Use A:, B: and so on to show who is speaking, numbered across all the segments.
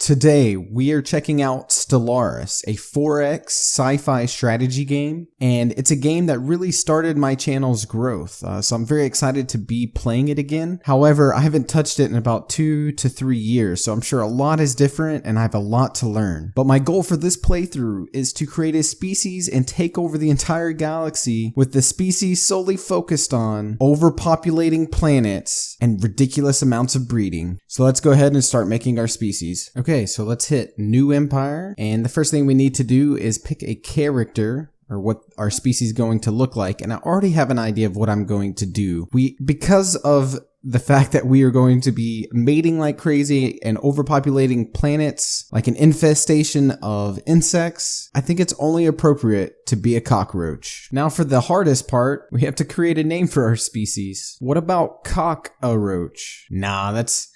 A: Today, we are checking out Stellaris, a 4X sci-fi strategy game, and it's a game that really started my channel's growth, so I'm very excited to be playing it again. However, I haven't touched it in about 2 to 3 years, so I'm sure a lot is different and I have a lot to learn. But my goal for this playthrough is to create a species and take over the entire galaxy, with the species solely focused on overpopulating planets and ridiculous amounts of breeding. So let's go ahead and start making our species. Okay, so let's hit New Empire, and the first thing we need to do is pick a character, or what our species is going to look like, and I already have an idea of what I'm going to do. Because of the fact that we are going to be mating like crazy and overpopulating planets like an infestation of insects, I think it's only appropriate to be a cockroach. Now for the hardest part, we have to create a name for our species. What about cockroach? Nah, that's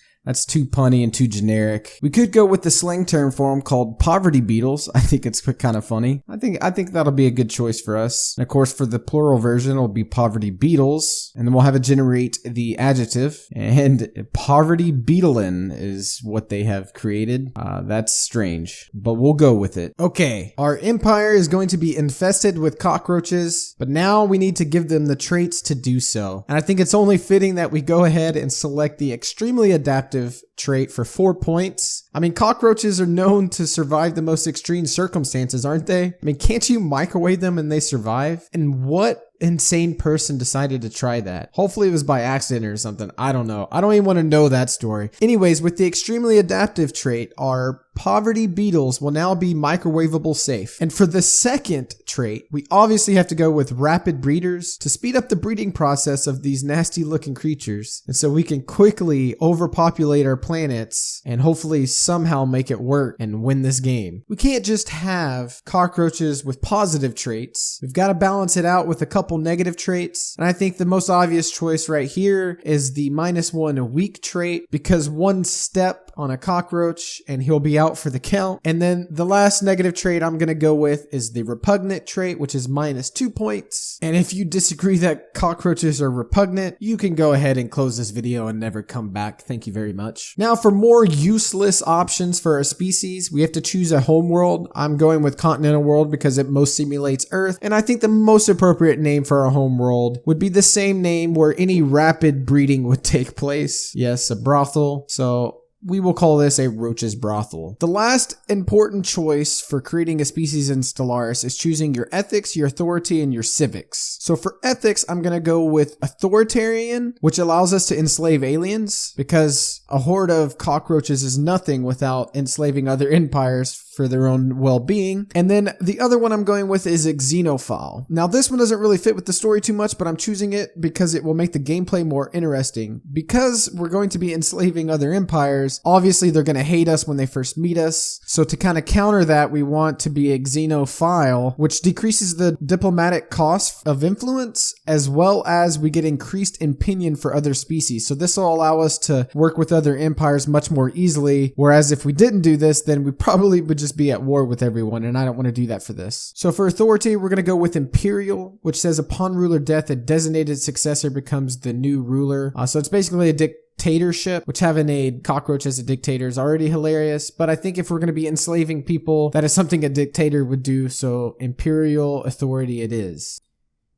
A: too punny and too generic. We could go with the slang term for them called poverty beetles. I think it's kind of funny. I think that'll be a good choice for us. And of course, for the plural version, it'll be poverty beetles. And then we'll have it generate the adjective. And poverty beetling is what they have created. That's strange, but we'll go with it. Okay, our empire is going to be infested with cockroaches, but now we need to give them the traits to do so. And I think it's only fitting that we go ahead and select the extremely adaptive trait for 4 points. I mean, cockroaches are known to survive the most extreme circumstances, aren't they? I mean, can't you microwave them and they survive? And what insane person decided to try that? Hopefully it was by accident or something. I don't know. I don't even want to know that story. Anyways, with the extremely adaptive trait, our poverty beetles will now be microwavable safe. And for the second trait, we obviously have to go with rapid breeders to speed up the breeding process of these nasty looking creatures. And so we can quickly overpopulate our planets and hopefully somehow make it work and win this game. We can't just have cockroaches with positive traits. We've got to balance it out with a couple negative traits. And I think the most obvious choice right here is the -1 weak trait, because one step on a cockroach and he'll be out for the count. And then the last negative trait I'm going to go with is the repugnant trait, which is -2 points. And if you disagree that cockroaches are repugnant, you can go ahead and close this video and never come back. Thank you very much. Now for more useless options for our species, we have to choose a home world. I'm going with continental world because it most simulates Earth. And I think the most appropriate name for our home world would be the same name where any rapid breeding would take place. Yes, a brothel. So we will call this a roach's brothel. The last important choice for creating a species in Stellaris is choosing your ethics, your authority, and your civics. So for ethics, I'm going to go with authoritarian, which allows us to enslave aliens, because a horde of cockroaches is nothing without enslaving other empires for their own well-being. And then the other one I'm going with is a xenophile. Now this one doesn't really fit with the story too much, but I'm choosing it because it will make the gameplay more interesting. Because we're going to be enslaving other empires, obviously they're going to hate us when they first meet us. So to kind of counter that, we want to be a xenophile, which decreases the diplomatic cost of influence, as well as we get increased opinion for other species. So this will allow us to work with other empires much more easily. Whereas if we didn't do this, then we probably would just be at war with everyone, and I don't want to do that for this. So for authority, we're going to go with imperial, which says upon ruler death, a designated successor becomes the new ruler. So it's basically a dictatorship, which having a cockroach as a dictator is already hilarious. But I think if we're going to be enslaving people, that is something a dictator would do. So imperial authority it is.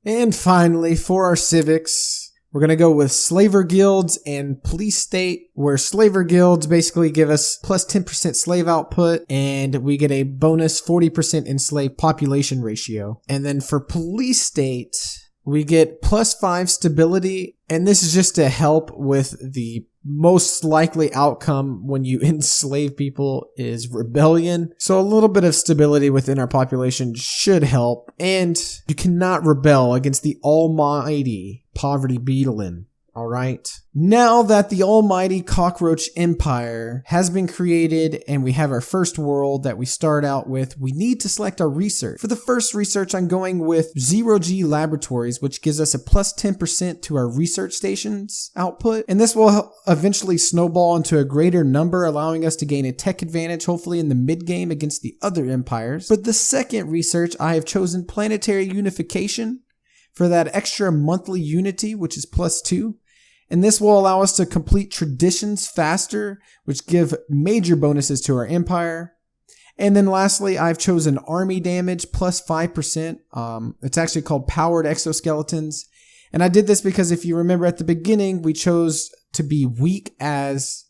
A: And finally, for our civics, we're going to go with slaver guilds and police state, where slaver guilds basically give us plus 10% slave output, and we get a bonus 40% enslaved population ratio. And then for police state, we get plus 5 stability, and this is just to help with the most likely outcome when you enslave people is rebellion. So a little bit of stability within our population should help. And you cannot rebel against the almighty poverty beetling. All right. Now that the almighty cockroach empire has been created and we have our first world that we start out with, we need to select our research. For the first research, I'm going with 0G Laboratories, which gives us a plus 10% to our research stations output. And this will eventually snowball into a greater number, allowing us to gain a tech advantage, hopefully in the mid game against the other empires. For the second research, I have chosen planetary unification for that extra monthly unity, which is plus 2. And this will allow us to complete traditions faster, which give major bonuses to our empire. And then lastly, I've chosen army damage plus 5%. It's actually called powered exoskeletons. And I did this because if you remember at the beginning, we chose to be weak as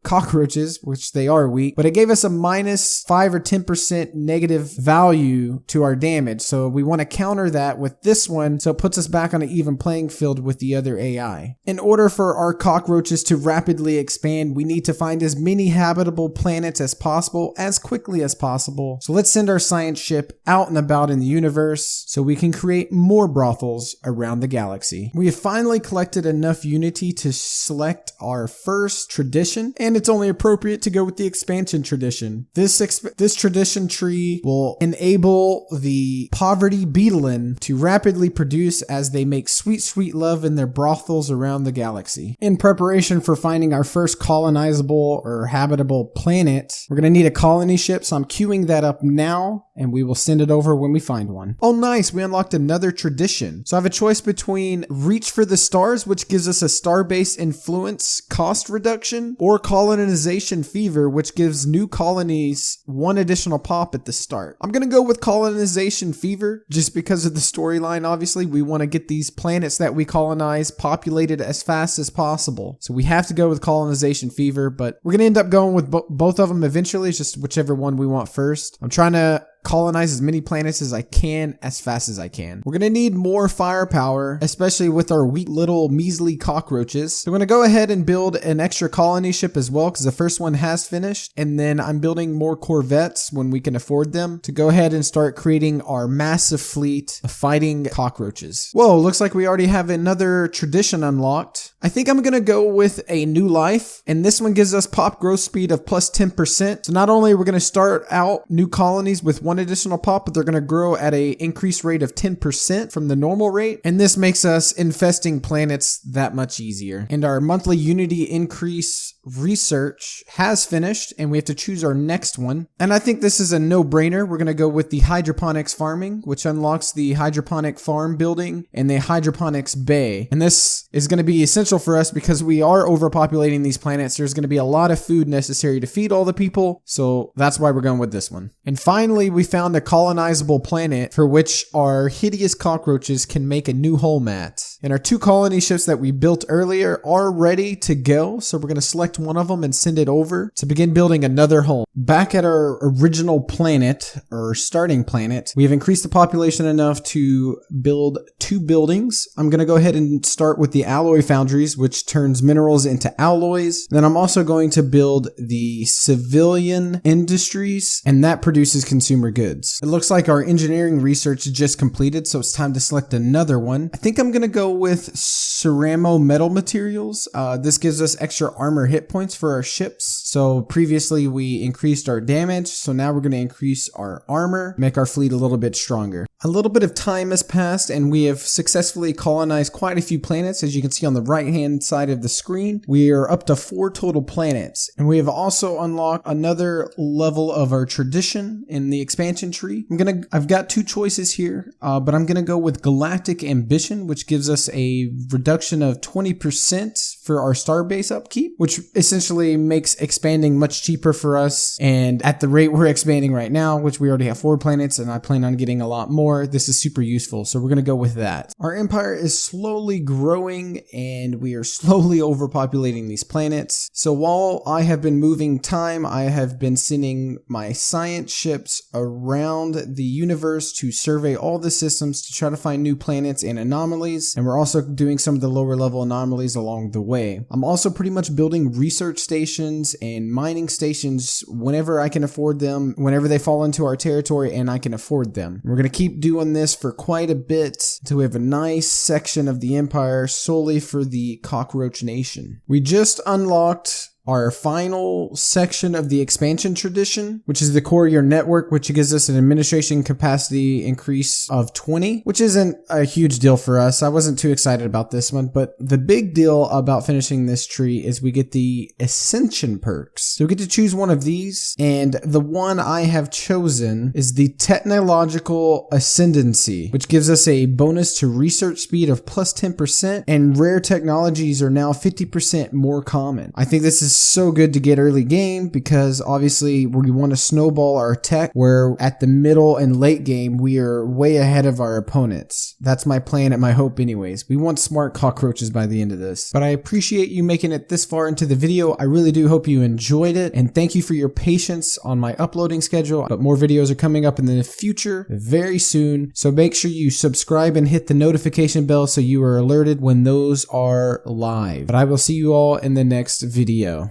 A: cockroaches, which they are weak, but it gave us a minus 5 or 10% negative value to our damage. So we want to counter that with this one, so it puts us back on an even playing field with the other AI. In order for our cockroaches to rapidly expand, we need to find as many habitable planets as possible, as quickly as possible. So let's send our science ship out and about in the universe so we can create more brothels around the galaxy. We have finally collected enough unity to select our first tradition, and it's only appropriate to go with the expansion tradition. This tradition tree will enable the poverty beetlein to rapidly produce as they make sweet, sweet love in their brothels around the galaxy. In preparation for finding our first colonizable or habitable planet, we're going to need a colony ship, so I'm queuing that up now, and we will send it over when we find one. Oh nice, we unlocked another tradition. So I have a choice between Reach for the Stars, which gives us a star-based influence cost reduction, or Colonization Fever, which gives new colonies one additional pop at the start. I'm gonna go with Colonization Fever just because of the storyline. Obviously, we want to get these planets that we colonize populated as fast as possible. So we have to go with Colonization Fever, but we're gonna end up going with both of them eventually. It's just whichever one we want first. I'm trying to colonize as many planets as I can as fast as I can. We're gonna need more firepower, especially with our weak little measly cockroaches. So I'm gonna go ahead and build an extra colony ship as well, because the first one has finished, and then I'm building more corvettes when we can afford them to go ahead and start creating our massive fleet of fighting cockroaches. Whoa, looks like we already have another tradition unlocked. I think I'm gonna go with a new life, and this one gives us pop growth speed of plus 10%. So not only are we gonna start out new colonies with one additional pop, but they're going to grow at a increased rate of 10% from the normal rate, and this makes us infesting planets that much easier. And our monthly unity increase research has finished, and we have to choose our next one. And I think this is a no-brainer. We're going to go with the Hydroponics Farming, which unlocks the hydroponic farm building and the hydroponics bay. And this is going to be essential for us because we are overpopulating these planets. There's going to be a lot of food necessary to feed all the people, so that's why we're going with this one. And finally, we found a colonizable planet for which our hideous cockroaches can make a new home at. And our two colony ships that we built earlier are ready to go, so we're going to select one of them and send it over to begin building another home. Back at our original planet, or starting planet, we have increased the population enough to build 2 buildings. I'm going to go ahead and start with the alloy foundries, which turns minerals into alloys. Then I'm also going to build the civilian industries, and that produces consumer goods. It looks like our engineering research just completed, so it's time to select another one. I think I'm going to go with ceramo metal materials. This gives us extra armor hit points for our ships. So previously we increased our damage, so now we're going to increase our armor, make our fleet a little bit stronger. A little bit of time has passed, and we have successfully colonized quite a few planets. As you can see on the right hand side of the screen, we are up to 4 total planets, and we have also unlocked another level of our tradition in the expansion tree. I've got 2 choices here, but I'm gonna go with Galactic Ambition, which gives us a reduction of 20% for our starbase upkeep, which essentially makes expanding much cheaper for us. And at the rate we're expanding right now, which we already have 4 planets, and I plan on getting a lot more, this is super useful, so we're gonna go with that. Our empire is slowly growing, and we are slowly overpopulating these planets. So while I have been moving time, I have been sending my science ships around the universe to survey all the systems to try to find new planets and anomalies, and we're also doing some of the lower level anomalies along the way. I'm also pretty much building research stations and mining stations whenever I can afford them, whenever they fall into our territory and I can afford them. We're gonna keep doing this for quite a bit until we have a nice section of the empire solely for the cockroach nation. We just unlocked our final section of the expansion tradition, which is the core of your network, which gives us an administration capacity increase of 20, which isn't a huge deal for us. I wasn't too excited about this one, but the big deal about finishing this tree is we get the Ascension Perks. So we get to choose one of these, and the one I have chosen is the Technological Ascendancy, which gives us a bonus to research speed of plus 10%, and rare technologies are now 50% more common. I think this is so good to get early game because obviously we want to snowball our tech where at the middle and late game we are way ahead of our opponents. That's my plan and my hope anyways. We want smart cockroaches by the end of this. But I appreciate you making it this far into the video. I really do hope you enjoyed it, and thank you for your patience on my uploading schedule. But more videos are coming up in the future very soon, so make sure you subscribe and hit the notification bell so you are alerted when those are live. But I will see you all in the next video.